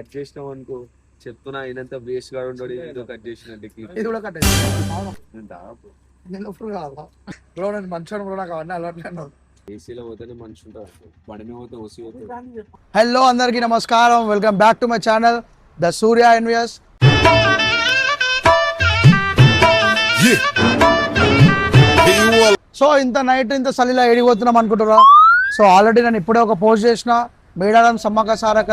Cut చేసినాం అనుకో చెప్తున్నా అయినంత వేస్ట్ గా ఉండడు ఏదో కట్ చేసినట్టు ఇది కూడా కట్ నేను ఫుల్ కాదా బ్రో నేను మంచిగా బ్రో నాకు అవన్నీ అలవాట్లేదు. ఏసీలో పోతేనే మనిషి ఉంటారు, బండి పోతే ఓసీ పోతే. హలో అందరికీ నమస్కారం, welcome back to my channel the Surya NVS. So ఇంత నైట్ ఇంత చలిలో ఏడిపోతున్నాం అనుకుంటారా? సో ఆల్రెడీ నేను ఇప్పుడే ఒక పోస్ట్ చేసిన మేడారం సమ్మక్క సారక్క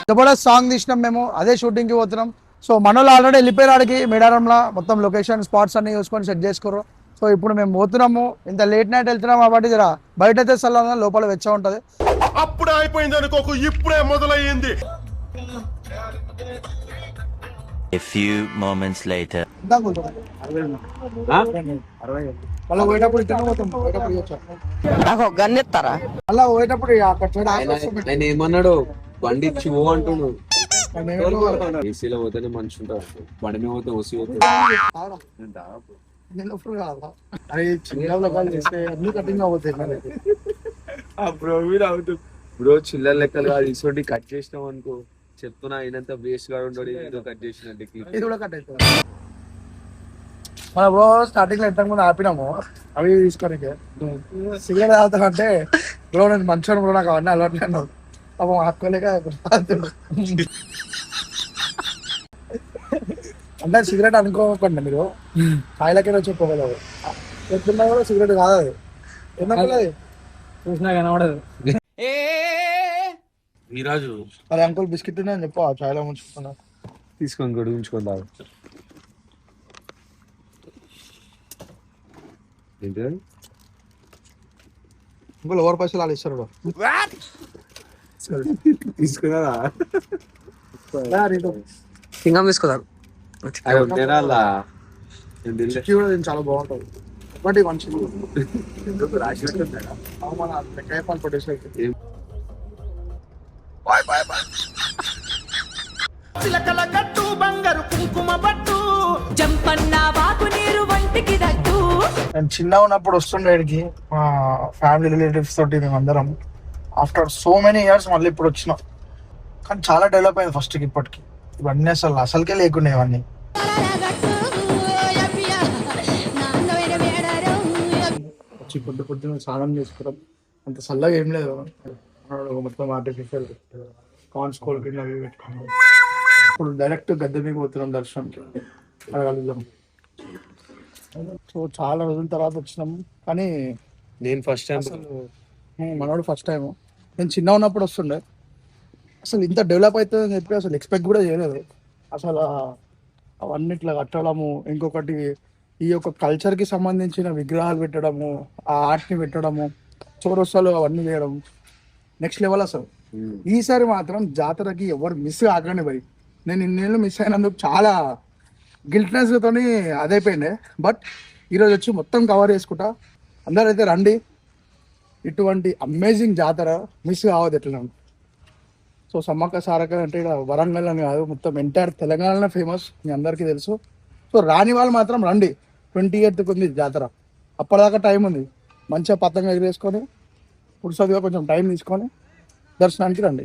జబర్దస్త్ సాంగ్ తీసినాం, మేము అదే షూటింగ్కి పోతున్నాం. సో మనలో ఆల్రెడీ వెళ్ళిపోయారు ఆడికి మేడారంలో, మొత్తం లొకేషన్ స్పాట్స్ అన్ని చూసుకొని సెట్ చేసుకోరు. సో ఇప్పుడు మేము పోతున్నాము, ఇంత లేట్ నైట్ వెళ్తున్నాం కాబట్టి జర బయట అయితే చల్లగా లోపల వెచ్చ ఉంటుంది. అప్పుడే అయిపోయింది అనుకోకు, ఇప్పుడే మొదలయ్యింది. A few moments later. మళ్ళీ పోయేటప్పుడు ఇద్దరు పోతాం, పోయేటప్పుడు నాకు గన్నెత్తారా మళ్ళీ పోయేటప్పుడు అక్కడ ఆయన ఏమన్నాడు, బండి ఇచ్చి పో అంటున్నాడు. ఏసీలో పోతేనే మనిషి ఉంటారు, బండి పోతే ఓసీ పోతే. నేను ఎప్పుడు కాదా అది చిన్న చేస్తే అన్ని కటింగ్ అవుతాయి. బ్రో మీరు అవుతుంది బ్రో, చిల్లర లెక్కలు కాదు. ఇటువంటి కట్ చేసినాం అనుకో చెప్తున్నా అయినంత వేస్ట్ గా ఉండడు ఏదో కట్ చేసినట్టు. ఇది కూడా కట్ అవుతుంది. మన బ్రో స్టార్టింగ్ లో ఎంత ముందు ఆపినాము అవి తీసుకోనికి సిగరెట్ తాగుతామంటే బ్రో నేను మంచిగా బ్రో నాకు అవన్నీ అలవాట్లేదు. పాపం ఆపుకోలేక అంటే సిగరెట్ అనుకోకండి మీరు, ఛాయలకే చెప్పుకోగలరు. ఎట్లున్నా కూడా సిగరెట్ కాదు అది, ఎందుకంటే చూసినా కనబడదు. ఈరాజు మరి అంకుల్ బిస్కెట్ ఉన్నాయని చెప్పు, ఛాయలో ముంచుకున్నా తీసుకొని గడుగు ఉంచుకొని తాగు. ఇంకో ఎవరు పైసలు వాళ్ళు ఇస్తారు తీసుకున్నారా? సింగం తీసుకున్నారు. చాలా బాగుంటుంది బట్ మంచిది పట్టేసి చిలకల గట్టు బంగారు కుంకుమ పట్టు జంపన్న వాకు నీరు వంటికి దట్టు. నేను చిన్న ఉన్నప్పుడు వస్తుండేకి మా ఫ్యామిలీ రిలేటివ్స్ తోటి మేము అందరం ఆఫ్టర్ సో మెనీ ఇయర్స్ మళ్ళీ ఇప్పుడు వచ్చినాం. కానీ చాలా డెవలప్ అయింది ఫస్ట్ కి ఇప్పటికి. ఇవన్నీ అసలుకే లేకుండా ఇవన్నీ వచ్చి పొద్దున స్నానం చేసుకోవడం అంత చల్లగా ఏం లేదు. మొత్తం ఆర్టిఫిషియల్ కార్న్ స్కోల్ కింద అవి పెట్టుకున్నాం. ఇప్పుడు డైరెక్ట్ గద్దె మీద పోతున్నాం దర్శనంకి, అడగలుగుతాం. సో చాలా రోజుల తర్వాత వచ్చినాం. కానీ నేను ఫస్ట్ టైం, మనోడు ఫస్ట్ టైం. నేను చిన్న ఉన్నప్పుడు వస్తుండే, అసలు ఇంత డెవలప్ అవుతుందని చెప్పి అసలు ఎక్స్పెక్ట్ కూడా చేయలేదు. అసలు అవన్నీ ఇట్లా కట్టడము, ఇంకొకటి ఈ యొక్క కల్చర్కి సంబంధించిన విగ్రహాలు పెట్టడము, ఆ ఆర్ట్ని పెట్టడము, చౌరస్తాలు అవన్నీ చేయడం నెక్స్ట్ లెవెల్ అసలు. ఈసారి మాత్రం జాతరకి ఎవరు మిస్ కాకండి భయ్. నేను ఇన్నేళ్ళు మిస్ అయినందుకు చాలా గిల్ట్నెస్ తోని అదైపోయింది. బట్ ఈరోజు వచ్చి మొత్తం కవర్ చేసుకుంటా. అందరైతే రండి, ఇటువంటి అమేజింగ్ జాతర మిస్ కావద్దు ఎట్లా. సో సమ్మక్క సారక్క అంటే ఇక్కడ వరంగల్ అని కాదు, మొత్తం ఎంటైర్ తెలంగాణలో ఫేమస్, మీ అందరికీ తెలుసు. సో రాని వాళ్ళు మాత్రం రండి. 28th ఉంది జాతర, అప్పటిదాకా టైం ఉంది. మంచిగా పతంగా ఎగిరేసుకొని పురుసదిగా కొంచెం టైం తీసుకొని దర్శనానికి రండి.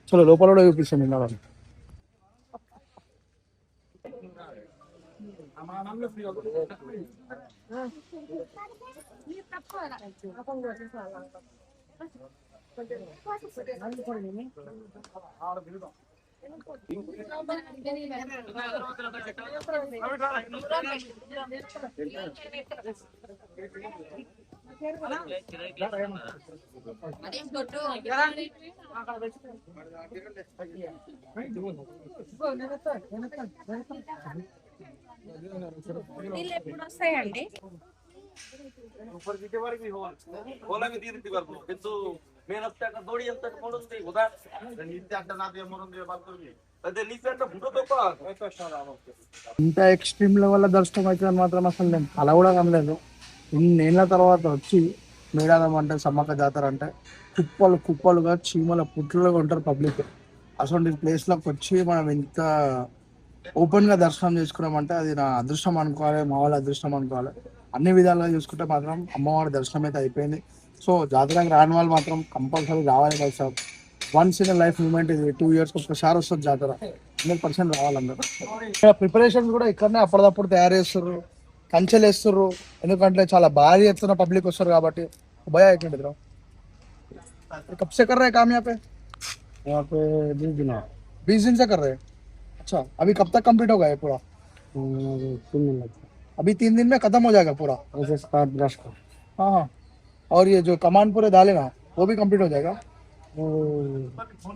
చలో లోపల కూడా చూపిస్తాను నిన్న వాళ్ళు. నీళ్ళు ఎప్పుడు వస్తాయండి? ఇంత ఎక్స్ట్రీమ్ లెవెల్ దర్శనం అవుతుంది మాత్రం అసలు నేను అలా కూడా కనలేదు. ఇన్నేళ్ళ తర్వాత వచ్చి మేడారం అంటే సమ్మక్క జాతర అంటే కుప్పలు కుప్పలుగా చీమల పుట్లుగా ఉంటారు పబ్లిక్. అసలు ప్లేస్లోకి వచ్చి మనం ఇంత ఓపెన్గా దర్శనం చేసుకున్నామంటే అది నా అదృష్టం అనుకోవాలి, మా వాళ్ళ అదృష్టం అనుకోవాలి. అన్ని విధాలుగా చూసుకుంటే మాత్రం అమ్మవారి దర్శనం అయితే అయిపోయింది. సో జాతరకు రాని వాళ్ళు మాత్రం కంపల్సరీ రావాలి కదా sir. Once in life moment ఇది. 2 years ఒకసారి వస్తుంది జాతర. 100% రావాలన్నారు. ఇక్కడ ప్రిపరేషన్స్ కూడా ఇక్కడనే అప్పటిదప్పుడు తయారు చేస్తారు, కంచెలు వేస్తారు. ఎందుకంటే చాలా భారీ ఎత్తున పబ్లిక్ వస్తారు కాబట్టి. భయ ఎక్కడ कब से कर रहे हैं काम यहाँ पे? यहाँ पे 20 दिन से कर रहे हैं. अच्छा, अभी कब तक कंप्लीट होगा ये पूरा? 3 दिन लगता अभी 3 दिन में खत्म हो जाएगा पूरा. है ऐसे 7 ब्रश का हाँ हाँ. और ये जो कमान पूरे डाले ना वो भी कंप्लीट हो जाएगा. वो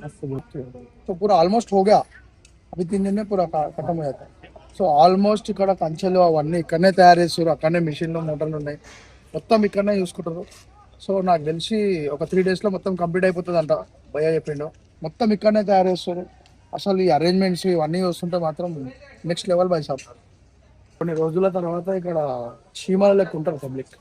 ऐसे देखते हो तो पूरा ऑलमोस्ट हो गया. अभी 3 दिन में पूरा खत्म हो जाता है. సో ఆల్మోస్ట్ ఇక్కడ కంచెలు అవన్నీ ఇక్కడనే తయారు చేస్తారు. అక్కడనే మిషన్లు మోటార్లు ఉన్నాయి, మొత్తం ఇక్కడనే చూసుకుంటారు. సో నాకు తెలిసి ఒక 3 days లో మొత్తం కంప్లీట్ అయిపోతుంది అంట భయ్య చెప్పిండు. మొత్తం ఇక్కడనే తయారు చేస్తారు. అసలు ఈ అరేంజ్మెంట్స్ ఇవన్నీ చూస్తుంటే మాత్రం నెక్స్ట్ లెవెల్ బై షాప్. కొన్ని రోజుల తర్వాత ఇక్కడ చీమల లెక్క ఉంటారు పబ్లిక్.